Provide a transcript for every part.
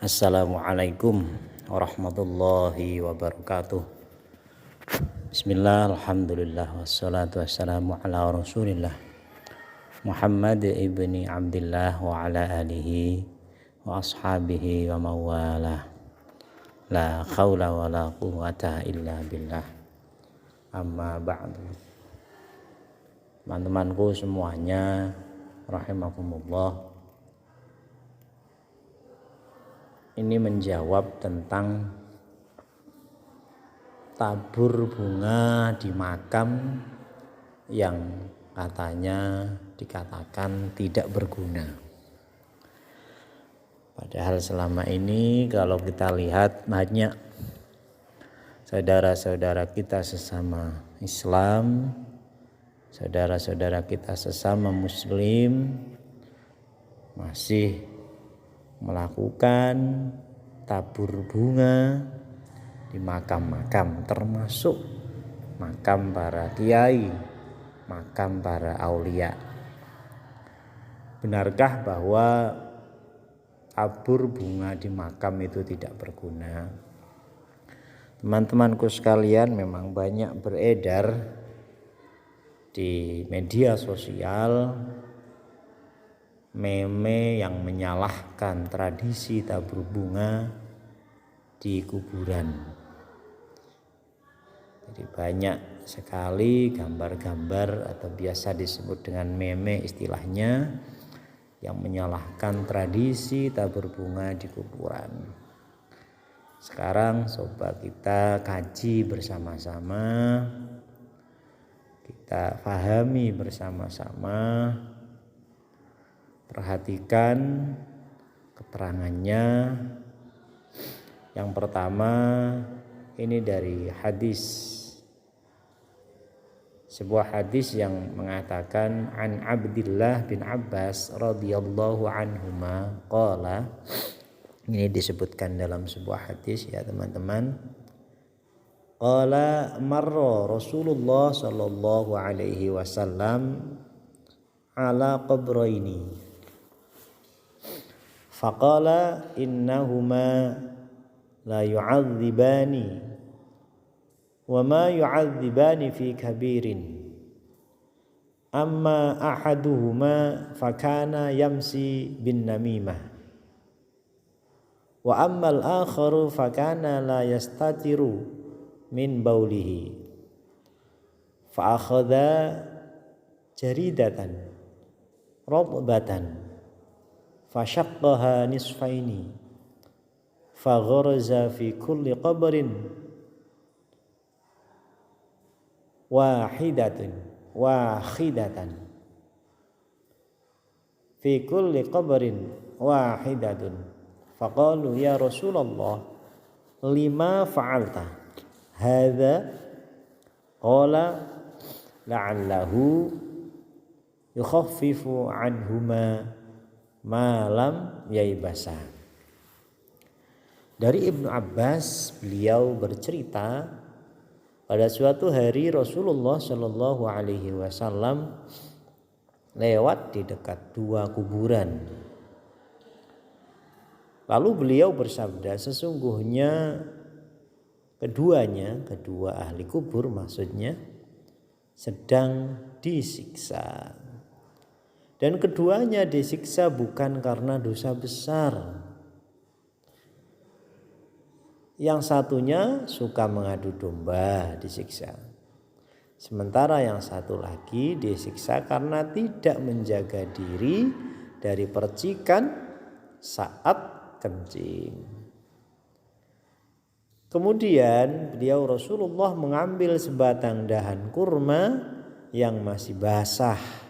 Assalamualaikum warahmatullahi wabarakatuh. Bismillah, alhamdulillah, wassalatu wassalamu ala rasulillah Muhammad ibni Abdillah wa ala alihi wa ashabihi wa mawalah. La khawla wa la quwwata illa billah. Amma ba'du. Teman-temanku semuanya, rahimakumullah. Ini menjawab tentang tabur bunga di makam yang katanya dikatakan tidak berguna. Padahal selama ini kalau kita lihat banyak saudara-saudara kita sesama Islam, saudara-saudara kita sesama Muslim masih melakukan tabur bunga di makam-makam, termasuk makam para kiai, makam para aulia. Benarkah bahwa tabur bunga di makam itu tidak berguna? Teman-temanku sekalian, memang banyak beredar di media sosial meme yang menyalahkan tradisi tabur bunga di kuburan. Jadi banyak sekali gambar-gambar atau biasa disebut dengan meme istilahnya yang menyalahkan tradisi tabur bunga di kuburan. Sekarang coba kita kaji bersama-sama, kita pahami bersama-sama, perhatikan keterangannya. Yang pertama ini dari hadis, sebuah hadis yang mengatakan an Abdillah bin Abbas radhiyallahu anhuma qala. Ini disebutkan dalam sebuah hadis ya teman-teman. Qala marra Rasulullah sallallahu alaihi wasallam ala qabraini faqala innahuma la yu'adzibani wa ma yu'adzibani fi kabirin amma ahaduhuma fakana yamsi bin namimah wa ammal akharu fakana la yastatiru min baulihi fa akhadha jaridatan ratbatan fashaqqaha nisfaini fagharaza fi kulli qabrin wahidatan fi kulli qabrin wahidatun faqalu ya Rasulullah lima fa'alta hadza qala la'allahu yukhaffifu anhuma malam yaibasa. Dari Ibnu Abbas, beliau bercerita pada suatu hari Rasulullah Shallallahu Alaihi Wasallam lewat di dekat dua kuburan. Lalu beliau bersabda, sesungguhnya kedua ahli kubur maksudnya sedang disiksa. Dan keduanya disiksa bukan karena dosa besar. Yang satunya suka mengadu domba disiksa. Sementara yang satu lagi disiksa karena tidak menjaga diri dari percikan saat kencing. Kemudian beliau Rasulullah mengambil sebatang dahan kurma yang masih basah.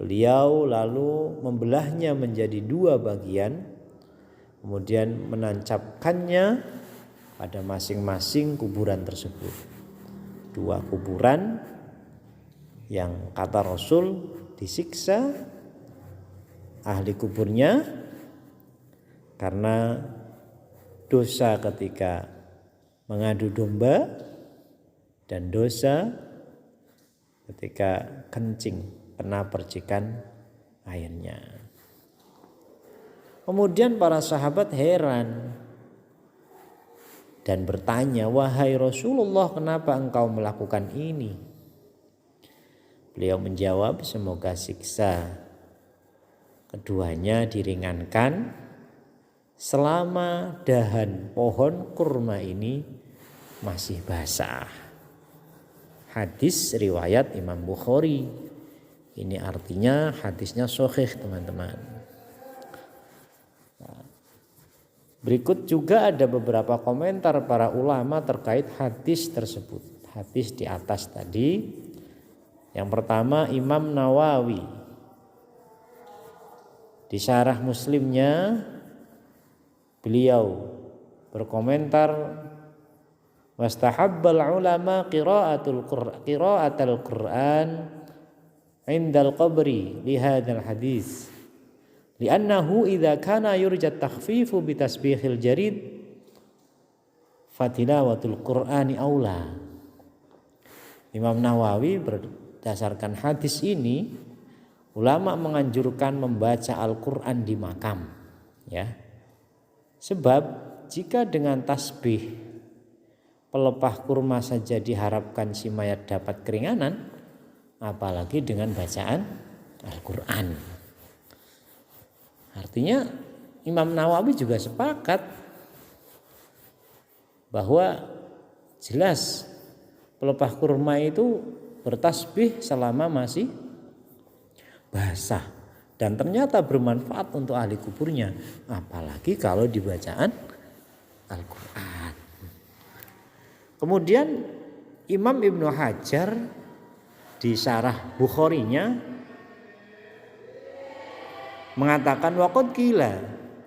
Beliau lalu membelahnya menjadi dua bagian, kemudian menancapkannya pada masing-masing kuburan tersebut. Dua kuburan yang kata Rasul disiksa ahli kuburnya karena dosa ketika mengadu domba dan dosa ketika kencing kena percikan airnya. Kemudian para sahabat heran dan bertanya, "Wahai Rasulullah, kenapa engkau melakukan ini?" Beliau menjawab, "Semoga siksa keduanya diringankan selama dahan pohon kurma ini masih basah." Hadis riwayat Imam Bukhari. Ini artinya hadisnya sahih, teman-teman. Berikut juga ada beberapa komentar para ulama terkait hadis tersebut. Hadis di atas tadi. Yang pertama Imam Nawawi. Di syarah Muslimnya beliau berkomentar, wastahabbal ulama qiraatul Qur'an indal qabri li hadzal hadis. Li'annahu idza kana yurja takhfifu bi tasbihil jarid fatilawatul Qur'ani aula. Imam Nawawi berdasarkan hadis ini, ulama menganjurkan membaca Al-Qur'an di makam, ya. Sebab jika dengan tasbih pelepah kurma saja diharapkan si mayat dapat keringanan, apalagi dengan bacaan Al-Qur'an. Artinya Imam Nawawi juga sepakat bahwa jelas pelepah kurma itu bertasbih selama masih basah dan ternyata bermanfaat untuk ahli kuburnya, apalagi kalau dibacaan Al-Qur'an. Kemudian Imam Ibnu Hajar di syarah Bukharinya mengatakan, waqad qila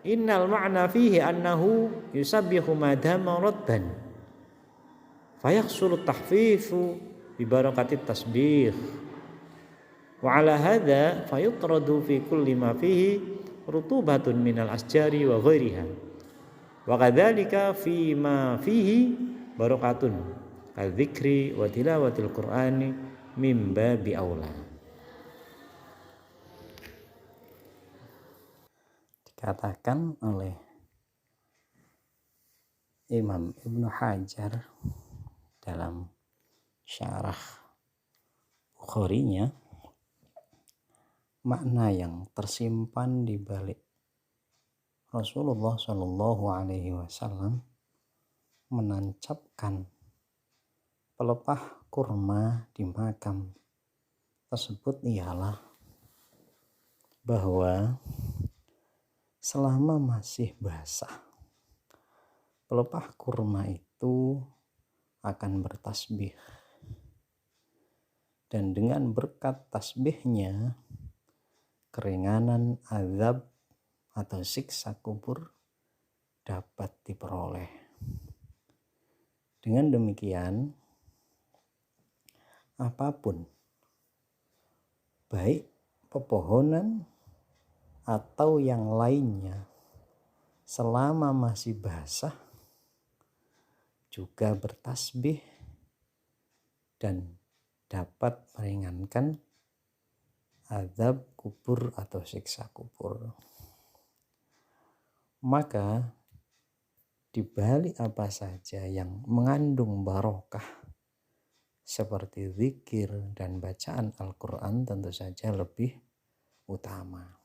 innal ma'na fihi annahu yusabbihu madama radban fayakhsulu tahfifu bi barakatit tasbih wa ala hadza fayutradu fi kulli ma fihi rutubatun minal asjari wa ghairiha wa kadzalika fi ma fihi barakatun kadzikri wa tilawatil qur'ani mim babi aula. Dikatakan oleh Imam Ibnu Hajar dalam syarah Bukharinya, makna yang tersimpan di balik Rasulullah Shallallahu Alaihi Wasallam menancapkan pelepah kurma di makam tersebut ialah bahwa selama masih basah, pelepah kurma itu akan bertasbih. Dan dengan berkat tasbihnya, keringanan azab atau siksa kubur dapat diperoleh. Dengan demikian, apapun, baik pepohonan atau yang lainnya, selama masih basah juga bertasbih dan dapat meringankan azab kubur atau siksa kubur. Maka di balik apa saja yang mengandung barokah seperti zikir dan bacaan Al-Quran tentu saja lebih utama.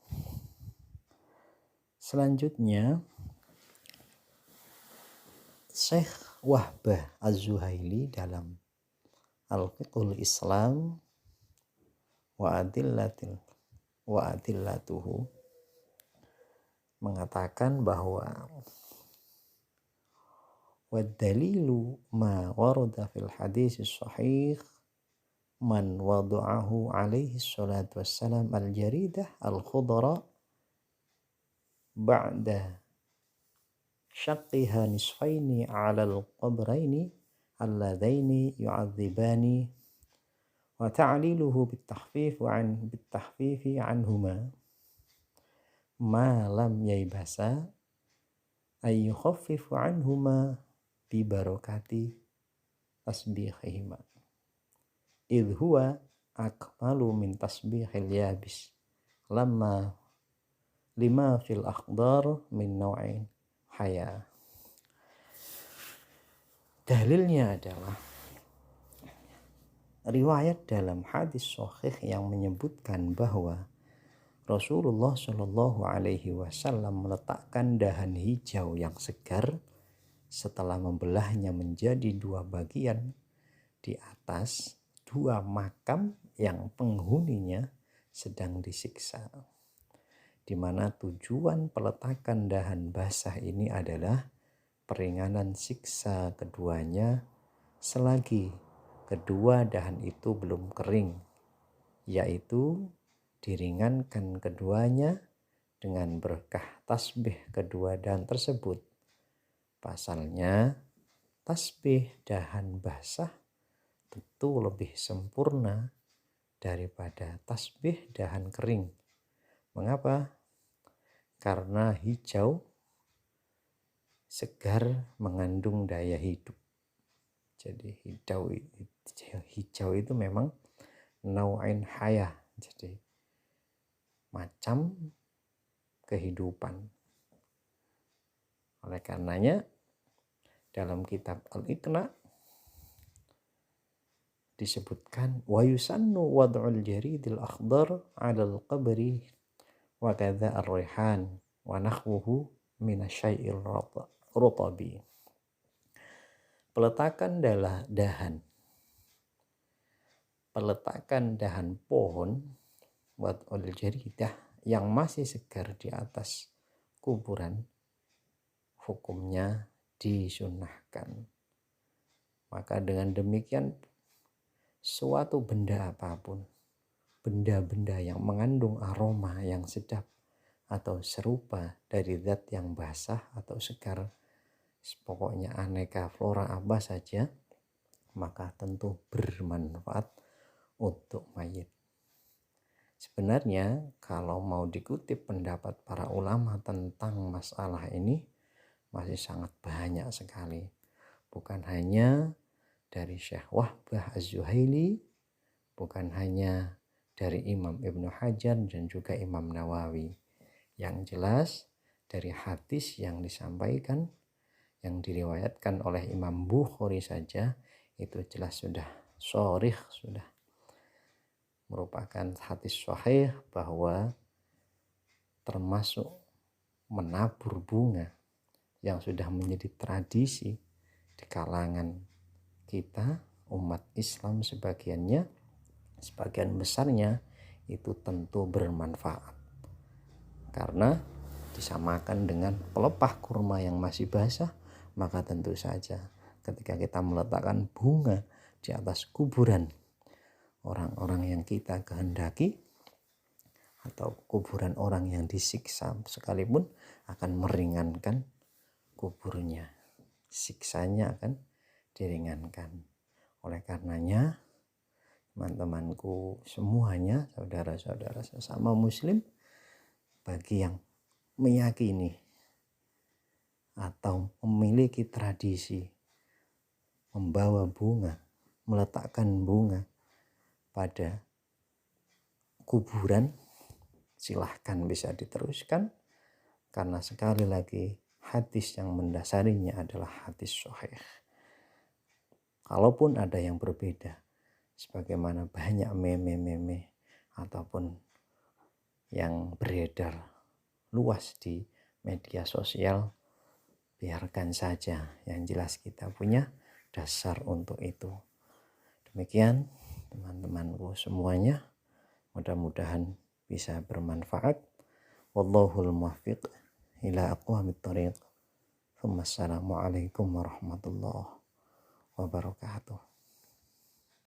Selanjutnya, Syekh Wahbah Az-Zuhaili dalam Al-Fiqhul Islam wa adillatuhu mengatakan bahwa wad-dalilu ma warada fil hadis sahih man wada'ahu alaihi salatu wassalam al-jaridah al-khudra ba'da syaqqiha nisfaini 'ala al-qabraini alladaini yu'adzibani wa ta'liluhu bitahfifi anhuma ma lam yaibasa ay yukhaffifu anhuma bi barakati tasbihihima idh huwa akmalu min tasbihil yabis lima fil akhdar min naw'in haya. Dalilnya adalah riwayat dalam hadis sahih yang menyebutkan bahwa Rasulullah Shallallahu Alaihi Wasallam meletakkan dahan hijau yang segar setelah membelahnya menjadi dua bagian di atas dua makam yang penghuninya sedang disiksa, di mana tujuan peletakan dahan basah ini adalah peringanan siksa keduanya selagi kedua dahan itu belum kering, yaitu diringankan keduanya dengan berkah tasbih kedua dahan tersebut. Pasalnya, tasbih dahan basah tentu lebih sempurna daripada tasbih dahan kering. Mengapa? Karena hijau segar mengandung daya hidup. Jadi hijau itu memang nau'in hayah, jadi macam kehidupan. Oleh karenanya dalam kitab Al-Iqna disebutkan wa yusannu wad'ul jaridil akhdar 'alal qabri wa kadza ar-rihan wa nahwuhu minasyai'ir rutabi. Peletakan dahan pohon wad'ul jaridah yang masih segar di atas kuburan hukumnya disunnahkan. Maka dengan demikian suatu benda apapun, benda-benda yang mengandung aroma yang sedap atau serupa dari zat yang basah atau segar, pokoknya aneka flora apa saja, maka tentu bermanfaat untuk mayit. Sebenarnya kalau mau dikutip pendapat para ulama tentang masalah ini masih sangat banyak sekali. Bukan hanya dari Syekh Wahbah Az-Zuhaili, bukan hanya dari Imam Ibnu Hajar dan juga Imam Nawawi. Yang jelas dari hadis yang disampaikan, yang diriwayatkan oleh Imam Bukhari saja, itu jelas sudah sharih, sudah merupakan hadis sahih bahwa termasuk menabur bunga yang sudah menjadi tradisi di kalangan kita umat Islam sebagian besarnya itu tentu bermanfaat, karena disamakan dengan pelepah kurma yang masih basah. Maka tentu saja ketika kita meletakkan bunga di atas kuburan orang-orang yang kita kehendaki atau kuburan orang yang disiksa sekalipun, akan meringankan kuburnya, siksanya akan diringankan. Oleh karenanya teman-temanku semuanya, saudara-saudara sesama muslim, bagi yang meyakini atau memiliki tradisi membawa bunga, meletakkan bunga pada kuburan, silahkan bisa diteruskan, karena sekali lagi hadis yang mendasarinya adalah hadis sahih. Kalaupun ada yang berbeda, sebagaimana banyak meme-meme ataupun yang beredar luas di media sosial, biarkan saja, yang jelas kita punya dasar untuk itu. Demikian teman-temanku semuanya, mudah-mudahan bisa bermanfaat. Wallahul muwaffiq ila aqwamit thoriq. Assalamualaikum warahmatullahi wabarakatuh.